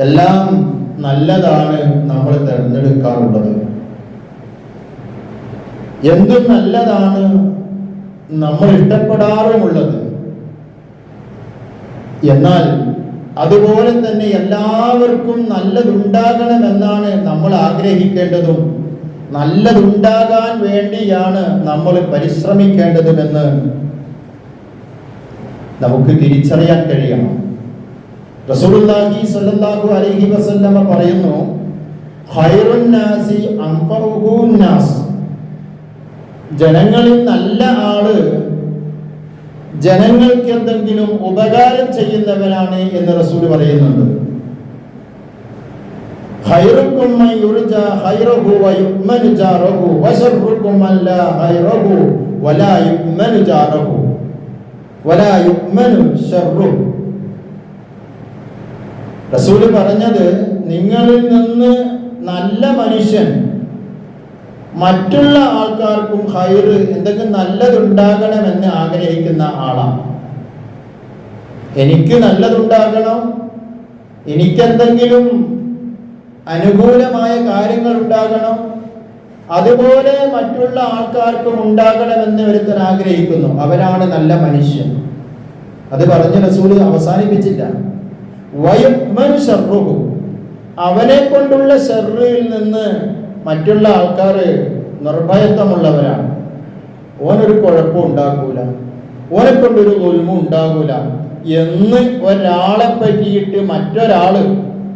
എല്ലാം നല്ലതാണ് നമ്മൾ തിരഞ്ഞെടുക്കാറുള്ളത്. എന്തും നല്ലതാണ് നമ്മൾ ഇഷ്ടപ്പെടാറുമുള്ളത്. എന്നാൽ അതുപോലെ തന്നെ എല്ലാവർക്കും നല്ലതുണ്ടാകണമെന്നാണ് നമ്മൾ ആഗ്രഹിക്കേണ്ടതും നല്ലതുണ്ടാകാൻ വേണ്ടിയാണ് നമ്മൾ പരിശ്രമിക്കേണ്ടതുമെന്ന് നമുക്ക് തിരിച്ചറിയാൻ കഴിയണം. റസൂലുള്ളാഹി സ്വല്ലല്ലാഹു അലൈഹി വസല്ലമ പറയുന്നു, ഖൈറുൻ നാസി അൻഫഉഹുൻ നാസ്. ജനങ്ങളിൽ നല്ല ആള് ജനങ്ങൾക്ക് എന്തെങ്കിലും ഉപകാരം ചെയ്യുന്നവനാണ് എന്ന് റസൂൽ പറയുന്നുണ്ട്. ഖൈറുക്കും മൻ യുർജാ ഖൈറുഹു വയുഅ്മനു ജാറഹു വശർറുക്കും മൻ ലാ ഖൈറുഹു വലാ യുഅ്മനു ജാറഹു വലാ യുഅ്മനു ശർറുഹു. റസൂൽ പറഞ്ഞത്, നിങ്ങളിൽ നിന്ന് നല്ല മനുഷ്യൻ മറ്റുള്ള ആൾക്കാർക്കും ഖൈറ് എന്തെങ്കിലും നല്ലതുണ്ടാകണമെന്ന് ആഗ്രഹിക്കുന്ന ആളാണ്. എനിക്ക് നല്ലതുണ്ടാകണം, എനിക്കെന്തെങ്കിലും അനുകൂലമായ കാര്യങ്ങൾ ഉണ്ടാകണം, അതുപോലെ മറ്റുള്ള ആൾക്കാർക്കും ഉണ്ടാകണമെന്ന് ഒരുത്തൻ ആഗ്രഹിക്കുന്നു, അവനാണ് നല്ല മനുഷ്യൻ. അത് പറഞ്ഞ് റസൂൽ അവസാനിപ്പിച്ചില്ല. വയുഅ്മനു ശർറുഹു, അവനെ കൊണ്ടുള്ള ശർറിൽ നിന്ന് മറ്റുള്ള ആൾക്കാർ നിർഭയത്വമുള്ളവരാണ്. ഓനൊരു കുഴപ്പം ഉണ്ടാകൂല, ഓനെ കൊണ്ടൊരു ദുൽമും ഉണ്ടാകൂല എന്ന് ഒരാളെ പറ്റിയിട്ട് മറ്റൊരാള്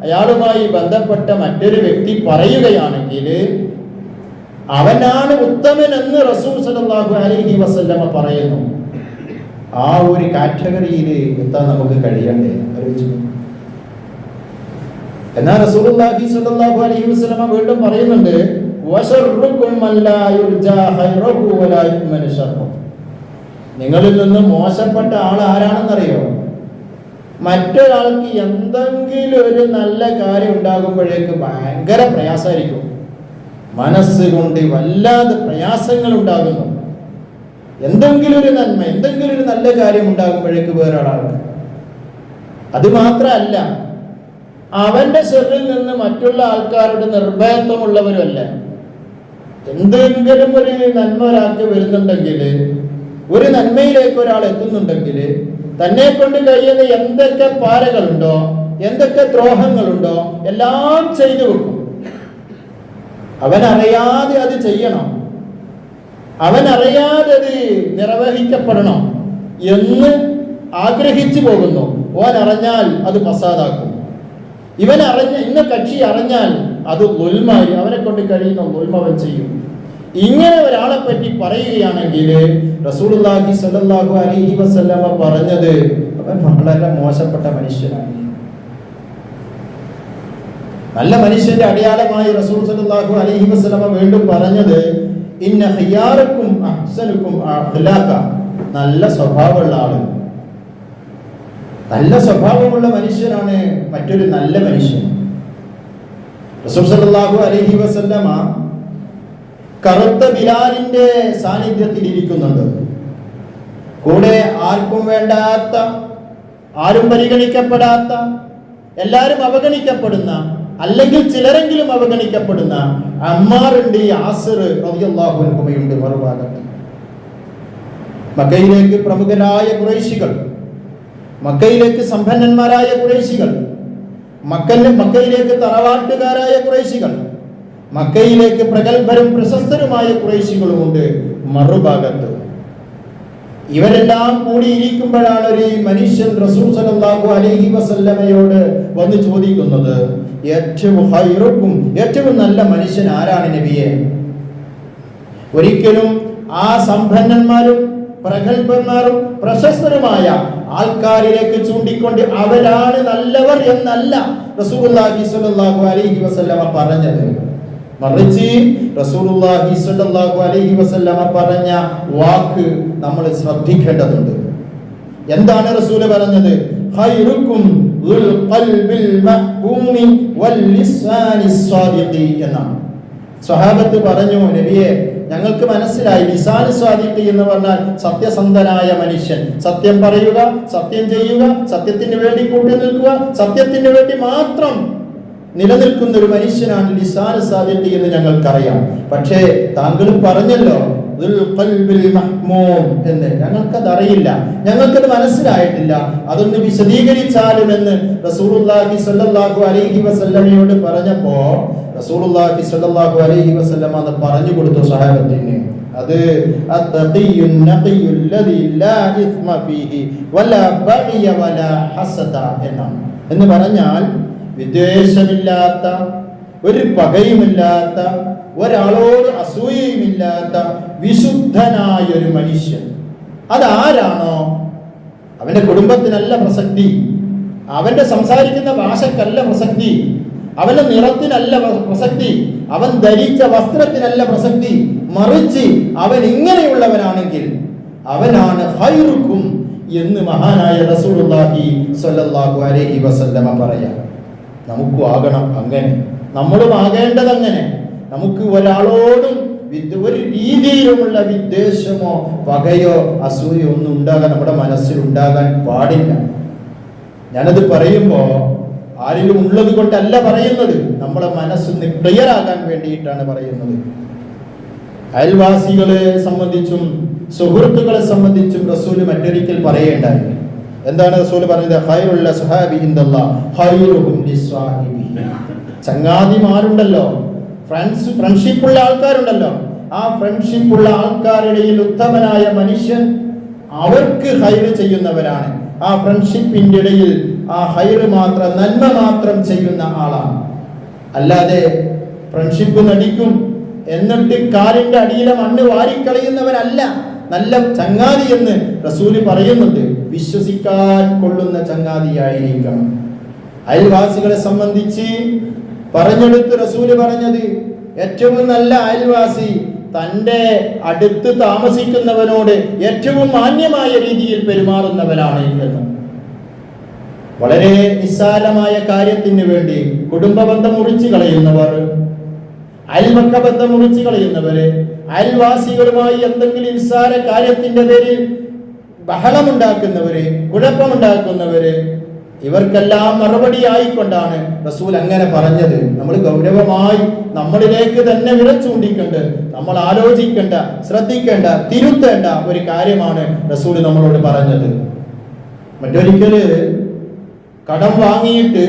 അയാളുമായി ബന്ധപ്പെട്ട മറ്റൊരു വ്യക്തി പറയുകയാണെങ്കിൽ അവനാണ് ഉത്തമൻ എന്ന് റസൂൽ സല്ലല്ലാഹു അലൈഹി വസല്ലമ പറയുന്നു. ആ ഒരു കാറ്റഗറിയിൽ എത്താൻ നമുക്ക് കഴിയണ്ടേ? എന്നാൽ റസൂലുള്ളാഹി സ്വല്ലല്ലാഹു അലൈഹി വസല്ലമ വീണ്ടും പറയുന്നുണ്ട്, വശർറുക്കും മൻ ലാ യുർജാ ഖൈറുഹു വലാ യുഅ്മനു ശർറുഹു. നിങ്ങളിൽ നിന്ന് മോശപ്പെട്ട ആൾ ആരാണെന്നറിയോ? മറ്റൊരാൾക്ക് എന്തെങ്കിലും ഒരു നല്ല കാര്യം ഉണ്ടാകുമ്പോഴേക്ക് ഭയങ്കര പ്രയാസമായിരിക്കും, മനസ്സുകൊണ്ട് വല്ലാതെ പ്രയാസങ്ങൾ ഉണ്ടാകുന്നു. എന്തെങ്കിലും ഒരു നന്മ, എന്തെങ്കിലും ഒരു നല്ല കാര്യം ഉണ്ടാകുമ്പോഴേക്ക് വേറൊരാൾക്ക്. അത് മാത്രമല്ല, അവന്റെ ശരീരത്തിൽ നിന്ന് മറ്റുള്ള ആൾക്കാരുടെ നിർഭയത്വമുള്ളവരുമല്ല. എന്തെങ്കിലും ഒരു നന്മ ഒരാൾക്ക് വരുന്നുണ്ടെങ്കിൽ, ഒരു നന്മയിലേക്ക് ഒരാൾ എത്തുന്നുണ്ടെങ്കിൽ, തന്നെ കൊണ്ട് കഴിയുന്ന എന്തൊക്കെ പാരകളുണ്ടോ, എന്തൊക്കെ ദ്രോഹങ്ങളുണ്ടോ എല്ലാം ചെയ്തു വെക്കും. അവനറിയാതെ അത് ചെയ്യണം, അവനറിയാതെ അത് നിർവഹിക്കപ്പെടണം എന്ന് ആഗ്രഹിച്ചു പോകുന്നു. ഓൻ അറിഞ്ഞാൽ അത് ഫസാദാക്കും. ഇന്ന കക്ഷി അറിഞ്ഞാൽ അത് ദുൽമായി, അവനെ കൊണ്ട് കഴിയുന്ന ദുൽമവൻ ചെയ്യും. ഇങ്ങനെ ഒരാളെ പറ്റി പറയുകയാണെങ്കിൽ റസൂലുള്ളാഹി സ്വല്ലല്ലാഹു അലൈഹി വസല്ലമ പറഞ്ഞത്, അവൻ വളരെ മോശപ്പെട്ട മനുഷ്യനാണ്. നല്ല മനുഷ്യന്റെ അടയാളമായി റസൂൽ സല്ലല്ലാഹു അലൈഹി വസല്ലമ വീണ്ടും പറഞ്ഞത്, ഇന്ന ഖിയാറക്കും അഹ്സനുക്കും അഖ്ലാഖ. നല്ല സ്വഭാവമുള്ള ആള്, നല്ല സ്വഭാവമുള്ള മനുഷ്യനാണ് മറ്റൊരു നല്ല മനുഷ്യൻ. റസൂൽ സല്ലല്ലാഹു അലൈഹി വസല്ലമ കറുത്ത ബിലാലിന്റെ സാന്നിധ്യത്തിൽ ഇരിക്കുന്നുണ്ട്. കൂടെ ആർക്കും വേണ്ടാത്ത, ആരും പരിഗണിക്കപ്പെടാത്ത, എല്ലാവരും അവഗണിക്കപ്പെടുന്ന, അല്ലെങ്കിൽ ചിലരെങ്കിലും അവഗണിക്കപ്പെടുന്ന അമ്മാറുണ്ട്, യാസിർ റളിയല്ലാഹു അൻഹുമയുണ്ട് മറുഭാഗത്ത്. മക്കയിലേക്ക് പ്രമുഖരായ ഖുറൈശികൾ, മക്കയിലേക്ക് സമ്പന്നന്മാരായ ഖുറൈശികൾ, മക്കയിലേക്ക് തറവാട്ടുകാരായ ഖുറൈശികൾ, മക്കയിലേക്ക് പ്രഗത്ഭരും പ്രശസ്തരുമായ ഖുറൈശികളുമുണ്ട് മറുഭാഗത്ത്. ഇവരെല്ലാം കൂടിയിരിക്കുമ്പോഴാണ് ഒരു മനുഷ്യൻ റസൂൽ സല്ലല്ലാഹു അലൈഹി വസല്ലമയോട് വന്ന് ചോദിക്കുന്നത്, ഏറ്റവും നല്ല മനുഷ്യൻ ആരാണ് നബിയെ? ഒരിക്കലും ആ സമ്പന്നന്മാരും പ്രഗത്ഭന്മാരും പ്രശസ്തരുമായ ആൾക്കാരിലേക്ക് ചൂണ്ടിക്കൊണ്ട് അവരാണ് നല്ലവർ എന്നല്ല റസൂലുള്ളാഹി സ്വല്ലല്ലാഹു അലൈഹി വസല്ലമ പറഞ്ഞത്. മറിച്ച് റസൂലുള്ളാഹി സ്വല്ലല്ലാഹു അലൈഹി വസല്ലമ പറഞ്ഞ വാക്ക് നമ്മൾ ശ്രദ്ധിക്കേണ്ടതുണ്ട്. എന്താണ് റസൂൽ പറഞ്ഞത്? ഖൈറുക്കും ദുൽ ഖൽബിൽ മഹ്ബൂമി വൽ ലിസാനിസ് സാദിഖി എന്നാണ്. സ്വഹാബത്ത് പറഞ്ഞു, നബിയെ, ഞങ്ങൾക്ക് മനസ്സിലായി. ലിസാൻ സ്വാദിഖ് എന്ന് പറഞ്ഞാൽ സത്യസന്ധനായ മനുഷ്യൻ, സത്യം പറയുക, സത്യം ചെയ്യുക, സത്യത്തിന് വേണ്ടി കൂട്ടി നിൽക്കുക, സത്യത്തിന് വേണ്ടി മാത്രം നിലനിൽക്കുന്ന ഒരു മനുഷ്യനാണ് ലിസാൻ സാദിഖ് എന്ന് ഞങ്ങൾക്കറിയാം. പക്ഷേ താങ്കൾ പറഞ്ഞല്ലോ എന്ന്, ഞങ്ങൾക്കത് അറിയില്ല, ഞങ്ങൾക്കത് മനസ്സിലായിട്ടില്ല, അതൊന്ന് വിശദീകരിച്ചാലും എന്ന് റസൂലുള്ളാഹി സ്വല്ലല്ലാഹു അലൈഹി വസല്ലമയോട് പറഞ്ഞപ്പോ റസൂലുള്ളാഹി സ്വല്ലല്ലാഹു അലൈഹി വസല്ലമ അത് പറഞ്ഞു കൊടുത്തു സഹാബത്തിന്. അത് എന്നാണ്. എന്ന് പറഞ്ഞാൽ വിദ്വേഷമില്ലാത്ത, ഒരു പകയുമില്ലാത്ത, ഒരാളോട് അസൂയയുമില്ലാത്ത വിശുദ്ധനായ ഒരു മനുഷ്യൻ. അതാരാണോ അവന്റെ കുടുംബത്തിനല്ല പ്രസക്തി, അവന്റെ സംസാരിക്കുന്ന ഭാഷക്കല്ല പ്രസക്തി, അവന്റെ നിറത്തിനല്ല പ്രസക്തി, അവൻ ധരിച്ച വസ്ത്രത്തിനല്ല പ്രസക്തി, മറിച്ച് അവൻ ഇങ്ങനെയുള്ളവനാണെങ്കിൽ അവനാണ് ഖൈറുക്കും എന്ന് മഹാനായ റസൂലുള്ളാഹി സ്വല്ലല്ലാഹു അലൈഹി വസല്ലമ പറയാം. നമുക്കും ആകണം അങ്ങനെ, നമ്മളും ആകേണ്ടത് അങ്ങനെ. നമുക്ക് ഒരാളോടും ഒരു രീതിയിലുമുള്ള വിദ്വേഷമോ പകയോ അസൂയോ ഒന്നും ഉണ്ടാകാൻ നമ്മുടെ മനസ്സിൽ ഉണ്ടാകാൻ പാടില്ല. ഞാനത് പറയുമ്പോൾ ആരിലും ഉള്ളത് കൊണ്ടല്ല പറയുന്നത്, നമ്മളെ മനസ്സൊന്ന് ക്ലിയർ ആകാൻ വേണ്ടിയിട്ടാണ് പറയുന്നത്. അയൽവാസികളെ സംബന്ധിച്ചും സുഹൃത്തുക്കളെ സംബന്ധിച്ചും റസൂല് മറ്റൊരിക്കൽ പറയേണ്ടായി. എന്താണ് റസൂൽ പറഞ്ഞത്? ഖൈറുൽ അസ്ഹാബി ഇൻദല്ലാഹ് ഖൈറുഹും ലിസ്വാഹിബിഹി. ചങ്ങാതിമാരുണ്ടല്ലോ, ഫ്രണ്ട്ഷിപ്പുള്ള ആൾക്കാരുണ്ടല്ലോ, ആ ഫ്രണ്ട്ഷിപ്പുള്ള ആൾക്കാരുടെ ഉത്തമനായ മനുഷ്യൻ അവർക്ക് ഹൈറ് ചെയ്യുന്നവരാണ്. ആ ഫ്രണ്ട്ഷിപ്പിന്റെ ഇടയിൽ ആ ഹൈറ് മാത്രം, നന്മ മാത്രം ചെയ്യുന്ന ആളാണ്. അല്ലാതെ ഫ്രണ്ട്ഷിപ്പ് നടിക്കും എന്നിട്ട് കാലിന്റെ അടിയിലെ മണ്ണ് വാരിക്കളയുന്നവനല്ല നല്ല ചങ്ങാതി എന്ന് റസൂല് പറയുന്നുണ്ട്. വിശ്വസിക്കാൻ കൊള്ളുന്ന ചങ്ങാതിയായിരിക്കണം. അയൽവാസികളെ സംബന്ധിച്ച് പറഞ്ഞെടുത്ത് റസൂല് പറഞ്ഞത്, ഏറ്റവും നല്ല അയൽവാസി തൻ്റെ അടുത്ത് താമസിക്കുന്നവനോട് ഏറ്റവും മാന്യമായ രീതിയിൽ പെരുമാറുന്നവനാണ് എന്ന്. വളരെ നിസ്സാരമായ കാര്യത്തിന് വേണ്ടി കുടുംബ ബന്ധം മുറിച്ചു കളയുന്നവർ, അയൽവക്ക ബന്ധം മുറിച്ചു കളയുന്നവര്, അയൽവാസികളുമായി എന്തെങ്കിലും നിസ്സാര കാര്യത്തിന്റെ പേരിൽ ബഹളമുണ്ടാക്കുന്നവര്, കുഴപ്പമുണ്ടാക്കുന്നവര്, ഇവർക്കെല്ലാം മറുപടി ആയിക്കൊണ്ടാണ് റസൂൽ അങ്ങനെ പറഞ്ഞത്. നമ്മൾ ഗൗരവമായി നമ്മളിലേക്ക് തന്നെ വിരൽ ചൂണ്ടിക്കൊണ്ട് നമ്മൾ ആലോചിക്കേണ്ട, ശ്രദ്ധിക്കേണ്ട, തിരുത്തേണ്ട ഒരു കാര്യമാണ് റസൂൽ നമ്മളോട് പറഞ്ഞത്. മറ്റൊരിക്കല് കടം വാങ്ങിയിട്ട്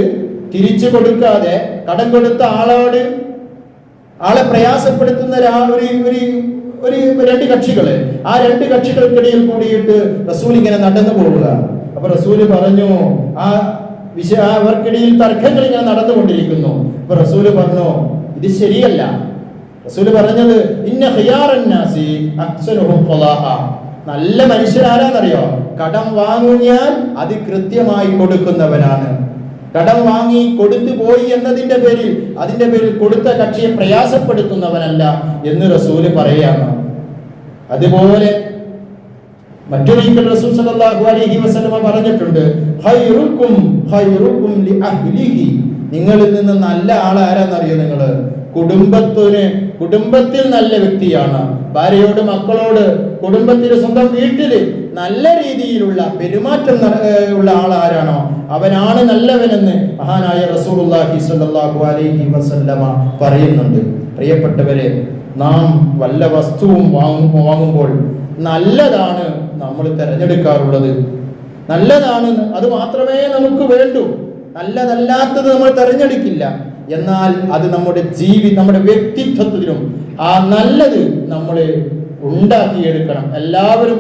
തിരിച്ചു കൊടുക്കാതെ കടം കൊടുത്ത ആളെ പ്രയാസപ്പെടുത്തുന്ന രണ്ട് കക്ഷികള്, ആ രണ്ട് കക്ഷികൾക്കിടയിൽ കൂടിയിട്ട് റസൂൽ ഇങ്ങനെ നടന്നു പോവുക. അപ്പൊ റസൂല് പറഞ്ഞു, അവർക്കിടയിൽ തർക്കങ്ങൾ ഇങ്ങനെ നടന്നുകൊണ്ടിരിക്കുന്നു. അപ്പൊ റസൂല് പറഞ്ഞു, ഇത് ശരിയല്ല. റസൂല് പറഞ്ഞത്, ഇന്ന ഖിയാറന്നാസി അക്സറുഹും ഖളാഅ. നല്ല മനുഷ്യരാരാന്നറിയോ? കടം വാങ്ങിയാൽ അത് കൃത്യമായി കൊടുക്കുന്നവനാണ്. കടം വാങ്ങി കൊടുത്തു പോയി എന്നതിന്റെ പേരിൽ കൊടുത്ത കക്ഷിയെ പ്രയാസപ്പെടുത്തുന്നവനല്ല എന്ന് റസൂല് പറയാണ്. അതുപോലെ മറ്റൊരിക്കൽ റസൂൽ സല്ലല്ലാഹു അലൈഹി വസല്ലമ പറഞ്ഞിട്ടുണ്ട്, ഖൈറുക്കും ലിഅഹ്ലിഹി. നിങ്ങളിൽ നിന്ന് നല്ല ആളാരാന്നറിയോ? നിങ്ങള് കുടുംബത്തിൽ നല്ല വ്യക്തിയാണ്. ഭാര്യയോട്, മക്കളോട്, കുടുംബത്തില്, സ്വന്തം വീട്ടില് നല്ല രീതിയിലുള്ള പെരുമാറ്റം ഉള്ള ആളാരാണോ അവനാണ് നല്ലവനെന്ന് മഹാനായ റസൂലുള്ളാഹി സ്വല്ലല്ലാഹു അലൈഹി വസല്ലമ പറയുന്നുണ്ട്. പ്രിയപ്പെട്ടവരെ, നാം വല്ല വസ്തുവും വാങ്ങുമ്പോൾ നല്ലതാണ് നമ്മൾ തിരഞ്ഞെടുക്കാറുള്ളത്. നല്ലതാണ്, അത് മാത്രമേ നമുക്ക് വേണ്ടൂ. നല്ലതല്ലാത്തത് നമ്മൾ തിരഞ്ഞെടുക്കില്ല. എന്നാൽ അത് നമ്മുടെ വ്യക്തിത്വത്തിലും ആ നല്ലത് നമ്മൾ ഉണ്ടാക്കിയെടുക്കണം. എല്ലാവരും